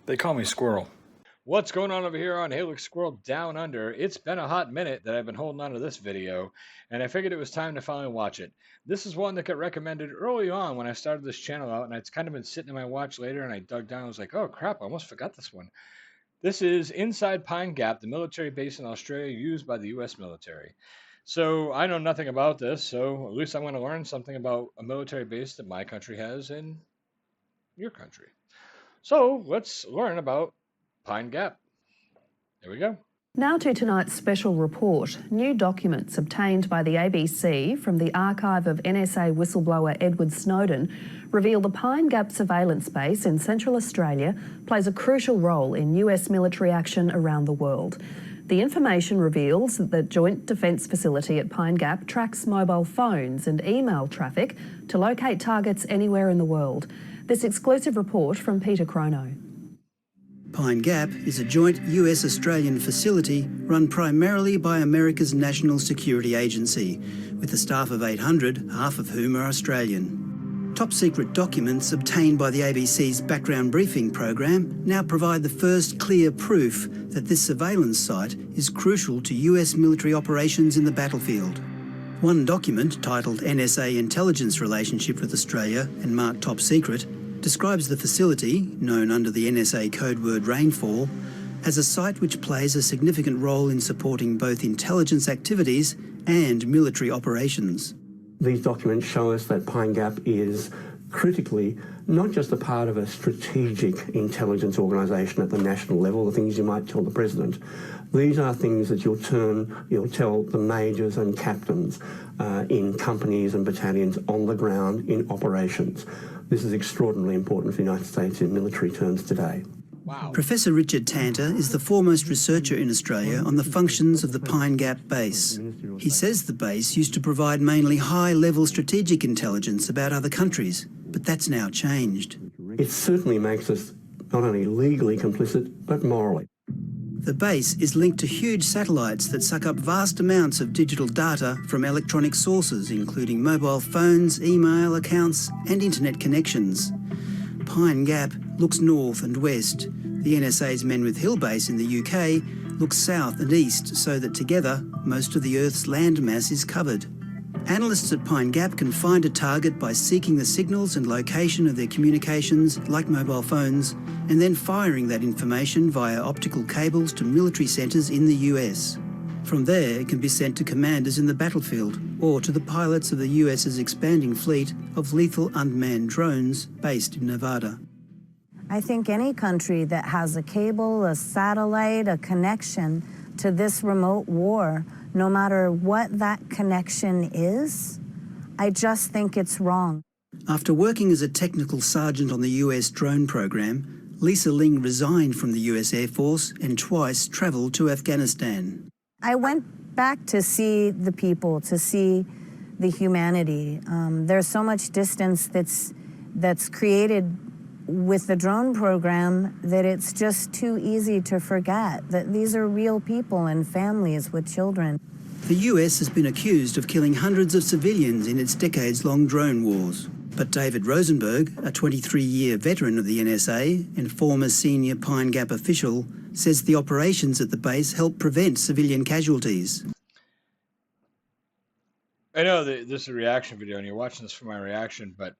They call me Squirrel. What's going on over here on Hey Look Squirrel Down Under? It's been a hot minute that I've been holding on to this video, and I figured it was time to finally watch it. This is one that got recommended early on when I started this channel out, and it's kind of been sitting in my watch later, and I dug down and was like, oh crap, I almost forgot this one. This is inside Pine Gap, the military base in Australia used by the US military. So I know nothing about this, so at least I'm going to learn something about a military base that my country has in your country. So let's learn about Pine Gap. There we go. Now to tonight's special report. New documents obtained by the ABC from the archive of NSA whistleblower Edward Snowden reveal the Pine Gap surveillance base in Central Australia plays a crucial role in US military action around the world. The information reveals that the Joint Defence Facility at Pine Gap tracks mobile phones and email traffic to locate targets anywhere in the world. This exclusive report from Peter Crono. Pine Gap is a joint US-Australian facility run primarily by America's National Security Agency, with a staff of 800, half of whom are Australian. Top-secret documents obtained by the ABC's background briefing program now provide the first clear proof that this surveillance site is crucial to US military operations in the battlefield. One document, titled NSA Intelligence Relationship with Australia and marked Top Secret, describes the facility, known under the NSA code word Rainfall, as a site which plays a significant role in supporting both intelligence activities and military operations. These documents show us that Pine Gap is critically not just a part of a strategic intelligence organisation at the national level, the things you might tell the President. These are things that you'll tell the majors and captains in companies and battalions on the ground in operations. This is extraordinarily important for the United States in military terms today. Wow. Professor Richard Tanter is the foremost researcher in Australia on the functions of the Pine Gap base. He says the base used to provide mainly high-level strategic intelligence about other countries, but that's now changed. It certainly makes us not only legally complicit, but morally. The base is linked to huge satellites that suck up vast amounts of digital data from electronic sources, including mobile phones, email accounts, and internet connections. Pine Gap looks north and west. The NSA's Menwith Hill base in the UK looks south and east, so that together, most of the Earth's landmass is covered. Analysts at Pine Gap can find a target by seeking the signals and location of their communications, like mobile phones, and then firing that information via optical cables to military centres in the US. From there, it can be sent to commanders in the battlefield or to the pilots of the US's expanding fleet of lethal unmanned drones based in Nevada. I think any country that has a cable, a satellite, a connection to this remote war, no matter what that connection is, I just think it's wrong. After working as a technical sergeant on the US drone program, Lisa Ling resigned from the US Air Force and twice travelled to Afghanistan. I went back to see the people, to see the humanity. There's so much distance that's created with the drone program that it's just too easy to forget that these are real people and families with children. The US has been accused of killing hundreds of civilians in its decades-long drone wars. But David Rosenberg, a 23-year veteran of the NSA and former senior Pine Gap official, says the operations at the base help prevent civilian casualties. I know that this is a reaction video and you're watching this for my reaction, but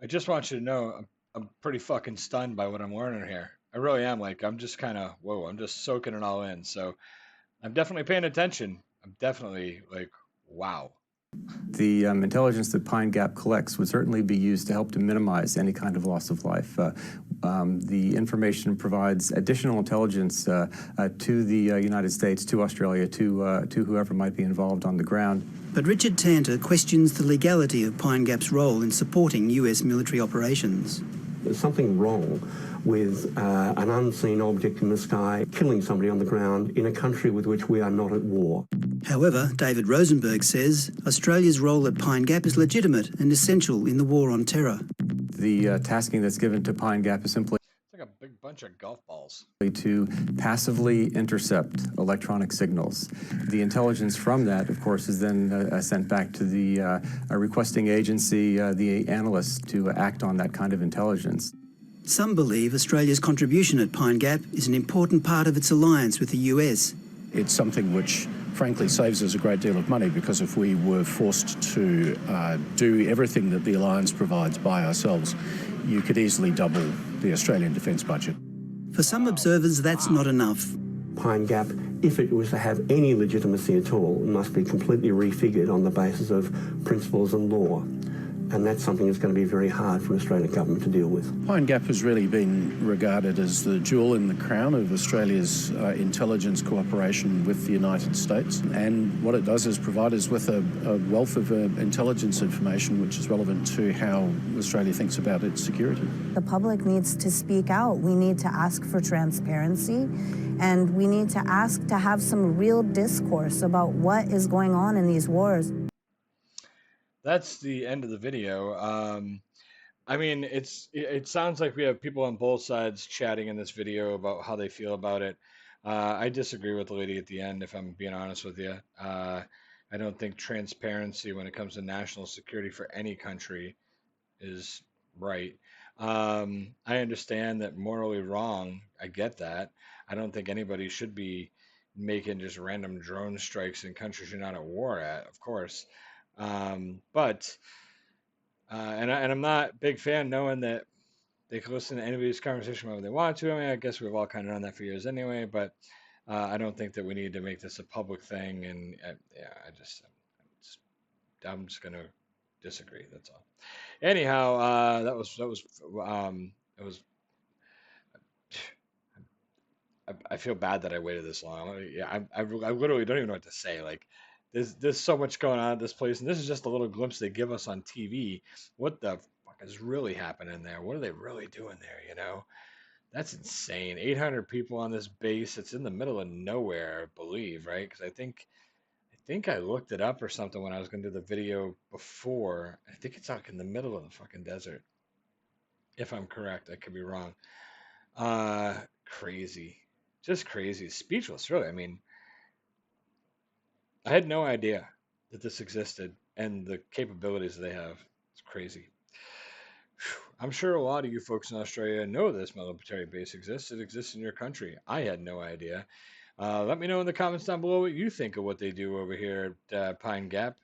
I just want you to know I'm pretty fucking stunned by what I'm learning here. I really am. I'm just kind of, whoa, I'm just soaking it all in. So I'm definitely paying attention. I'm definitely wow. The intelligence that Pine Gap collects would certainly be used to help to minimize any kind of loss of life. The information provides additional intelligence to the United States, to Australia, to whoever might be involved on the ground. But Richard Tanter questions the legality of Pine Gap's role in supporting US military operations. There's something wrong with an unseen object in the sky killing somebody on the ground in a country with which we are not at war. However, David Rosenberg says Australia's role at Pine Gap is legitimate and essential in the war on terror. The tasking that's given to Pine Gap is simply It's like a big bunch of golf balls. to passively intercept electronic signals. The intelligence from that, of course, is then sent back to the requesting agency, the analysts, to act on that kind of intelligence. Some believe Australia's contribution at Pine Gap is an important part of its alliance with the US. It's something which frankly saves us a great deal of money, because if we were forced to do everything that the alliance provides by ourselves, you could easily double the Australian defence budget. For some observers, that's not enough. Pine Gap, if it was to have any legitimacy at all, must be completely refigured on the basis of principles and law. And that's something that's going to be very hard for the Australian government to deal with. Pine Gap has really been regarded as the jewel in the crown of Australia's intelligence cooperation with the United States. And what it does is provide us with a wealth of intelligence information which is relevant to how Australia thinks about its security. The public needs to speak out. We need to ask for transparency, and we need to ask to have some real discourse about what is going on in these wars. That's the end of the video. I mean, it sounds like we have people on both sides chatting in this video about how they feel about it. I disagree with the lady at the end, if I'm being honest with you. I don't think transparency when it comes to national security for any country is right. I understand that morally wrong. I get that. I don't think anybody should be making just random drone strikes in countries you're not at war at, of course. And I'm not a big fan knowing that they can listen to anybody's conversation whenever they want to. I mean, I guess we've all kind of done that for years anyway, but I don't think that we need to make this a public thing. And yeah, I'm just gonna disagree. That's all. Anyhow, that was I feel bad that I waited this long. Yeah, I literally don't even know what to say. Like, there's so much going on at this place, and this is just a little glimpse they give us on TV. What the fuck is really happening there? What are they really doing there? You know, that's insane. 800 people on this base. It's in the middle of nowhere, I believe, right? Because I think I looked it up or something when I was going to do the video before. I think it's out in the middle of the fucking desert. If I'm correct, I could be wrong. Crazy. Just crazy. Speechless, really. I mean, I had no idea that this existed and the capabilities they have. It's crazy. I'm sure a lot of you folks in Australia know this military base exists. It exists in your country. I had no idea. Let me know in the comments down below what you think of what they do over here at Pine Gap.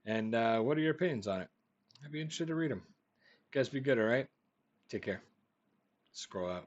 And what are your opinions on it? I'd be interested to read them. You guys be good, all right? Take care. Scroll out.